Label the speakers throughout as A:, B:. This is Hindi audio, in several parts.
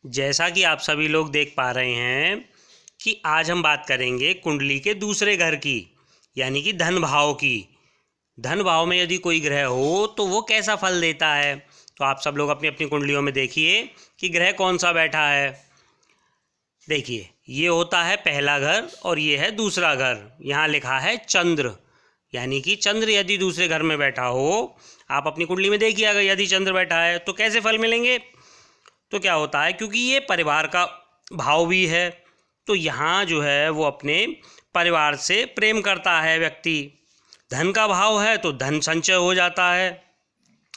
A: जैसा कि आप सभी लोग देख पा रहे हैं कि आज हम बात करेंगे कुंडली के दूसरे घर की, यानी कि धन भाव की। धन भाव में यदि कोई ग्रह हो तो वो कैसा फल देता है। तो आप सब लोग अपनी अपनी कुंडलियों में देखिए कि ग्रह कौन सा बैठा है। देखिए, ये होता है पहला घर और ये है दूसरा घर। यहाँ लिखा है चंद्र, यानी कि चंद्र यदि दूसरे घर में बैठा हो, आप अपनी कुंडली में देखिए, अगर यदि चंद्र बैठा है तो कैसे फल मिलेंगे। तो क्या होता है, क्योंकि ये परिवार का भाव भी है, तो यहाँ जो है वो अपने परिवार से प्रेम करता है व्यक्ति। धन का भाव है तो धन संचय हो जाता है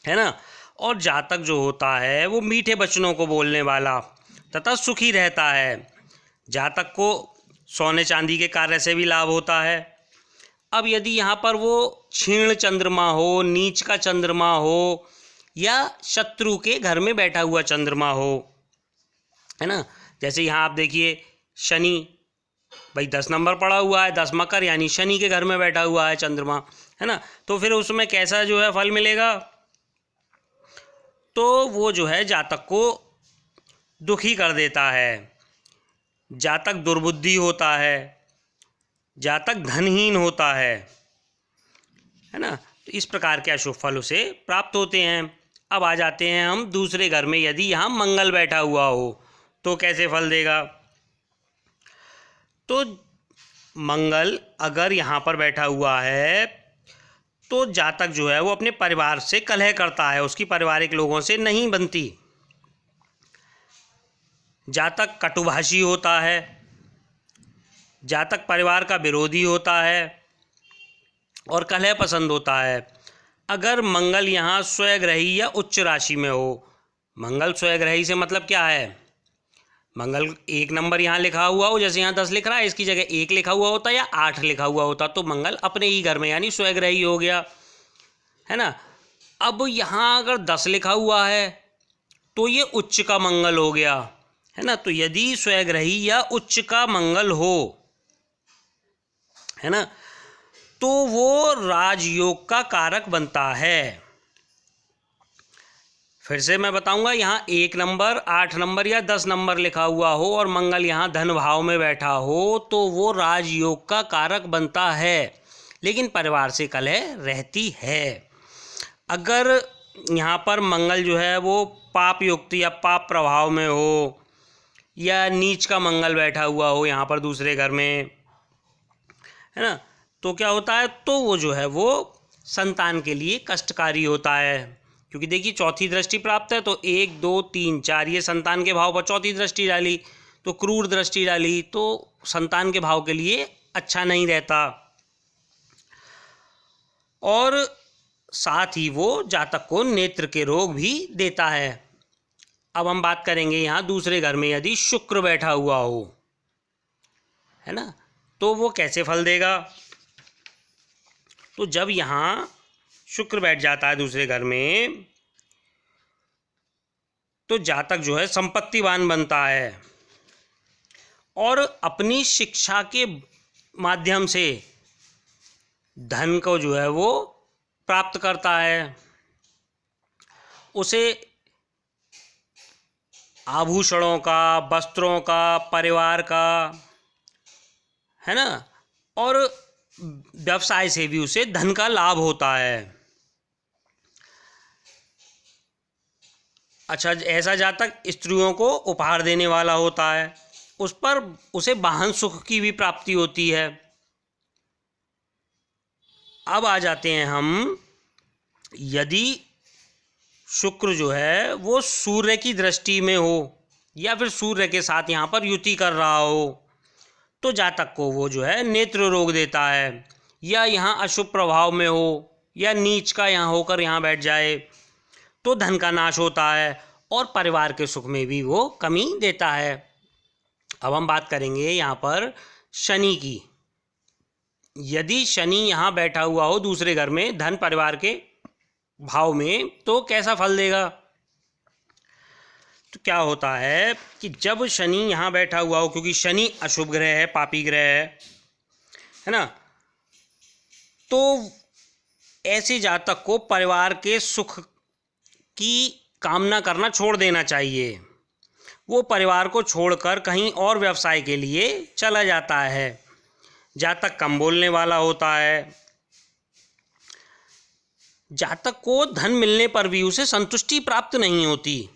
A: ना। और जातक जो होता है वो मीठे वचनों को बोलने वाला तथा सुखी रहता है। जातक को सोने चांदी के कार्य से भी लाभ होता है। अब यदि यहाँ पर वो क्षीण चंद्रमा हो, नीच का चंद्रमा हो, या शत्रु के घर में बैठा हुआ चंद्रमा हो, है ना। जैसे यहाँ आप देखिए, शनि भाई 10 नंबर पड़ा हुआ है, 10 मकर, यानी शनि के घर में बैठा हुआ है चंद्रमा, है ना। तो फिर उसमें कैसा जो है फल मिलेगा, तो वो जो है जातक को दुखी कर देता है। जातक दुर्बुद्धि होता है, जातक धनहीन होता है ना। तो इस प्रकार के अशुभ फल उसे प्राप्त होते हैं। अब आ जाते हैं हम दूसरे घर में। यदि यहाँ मंगल बैठा हुआ हो तो कैसे फल देगा। तो मंगल अगर यहाँ पर बैठा हुआ है तो जातक जो है वो अपने परिवार से कलह करता है, उसकी पारिवारिक लोगों से नहीं बनती। जातक कटुभाषी होता है, जातक परिवार का विरोधी होता है और कलह पसंद होता है। अगर मंगल यहाँ स्वयग्रही या उच्च राशि में हो, मंगल स्वयग्रही से मतलब क्या है, मंगल 1 नंबर यहाँ लिखा हुआ हो, जैसे यहाँ 10 लिख रहा है, इसकी जगह 1 लिखा हुआ होता या 8 लिखा हुआ होता, तो मंगल अपने ही घर में यानी स्वयग्रही हो गया, है ना। अब यहाँ अगर 10 लिखा हुआ है तो ये उच्च का मंगल हो गया, है ना। तो यदि स्वयग्रही या उच्च का मंगल हो, है ना, तो वो राजयोग का कारक बनता है। फिर से मैं बताऊंगा, यहाँ 1 नंबर, 8 नंबर या 10 नंबर लिखा हुआ हो और मंगल यहाँ धन भाव में बैठा हो तो वो राजयोग का कारक बनता है, लेकिन परिवार से कलह रहती है। अगर यहाँ पर मंगल जो है वो पाप युक्त या पाप प्रभाव में हो, या नीच का मंगल बैठा हुआ हो यहाँ पर दूसरे घर में, है ना, तो क्या होता है, तो वो जो है वो संतान के लिए कष्टकारी होता है। क्योंकि देखिए, चौथी दृष्टि प्राप्त है, तो 1 2 3 4 ये संतान के भाव पर चौथी दृष्टि डाली, तो क्रूर दृष्टि डाली, तो संतान के भाव के लिए अच्छा नहीं रहता। और साथ ही वो जातक को नेत्र के रोग भी देता है। अब हम बात करेंगे यहाँ दूसरे घर में यदि शुक्र बैठा हुआ हो, है ना, तो वो कैसे फल देगा। तो जब यहाँ शुक्र बैठ जाता है दूसरे घर में तो जातक जो है संपत्तिवान बनता है और अपनी शिक्षा के माध्यम से धन को जो है वो प्राप्त करता है। उसे आभूषणों का, वस्त्रों का, परिवार का, है ना, और व्यवसाय से भी उसे धन का लाभ होता है। अच्छा, ऐसा जातक स्त्रियों को उपहार देने वाला होता है, उस पर उसे वाहन सुख की भी प्राप्ति होती है। अब आ जाते हैं हम, यदि शुक्र जो है वो सूर्य की दृष्टि में हो या फिर सूर्य के साथ यहाँ पर युति कर रहा हो तो जातक को वो जो है नेत्र रोग देता है, या यहाँ अशुभ प्रभाव में हो या नीच का यहाँ होकर यहाँ बैठ जाए तो धन का नाश होता है और परिवार के सुख में भी वो कमी देता है। अब हम बात करेंगे यहाँ पर शनि की। यदि शनि यहाँ बैठा हुआ हो दूसरे घर में धन परिवार के भाव में तो कैसा फल देगा। तो क्या होता है कि जब शनि यहाँ बैठा हुआ हो, क्योंकि शनि अशुभ ग्रह है, पापी ग्रह है ना, तो ऐसे जातक को परिवार के सुख की कामना करना छोड़ देना चाहिए। वो परिवार को छोड़कर कहीं और व्यवसाय के लिए चला जाता है। जातक कम बोलने वाला होता है। जातक को धन मिलने पर भी उसे संतुष्टि प्राप्त नहीं होती।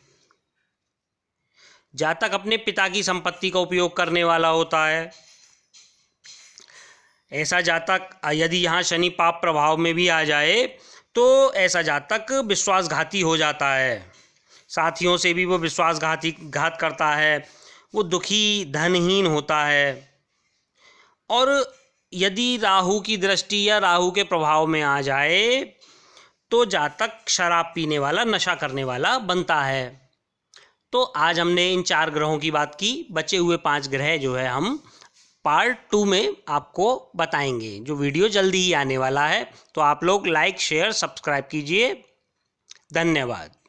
A: जातक अपने पिता की संपत्ति का उपयोग करने वाला होता है। ऐसा जातक यदि यहाँ शनि पाप प्रभाव में भी आ जाए तो ऐसा जातक विश्वासघाती हो जाता है। साथियों से भी वो घात करता है। वो दुखी, धनहीन होता है। और यदि राहु की दृष्टि या राहु के प्रभाव में आ जाए तो जातक शराब पीने वाला, नशा करने वाला बनता है। तो आज हमने इन 4 ग्रहों की बात की। बचे हुए 5 ग्रह जो है हम पार्ट 2 में आपको बताएंगे, जो वीडियो जल्दी ही आने वाला है। तो आप लोग लाइक, शेयर, सब्सक्राइब कीजिए। धन्यवाद।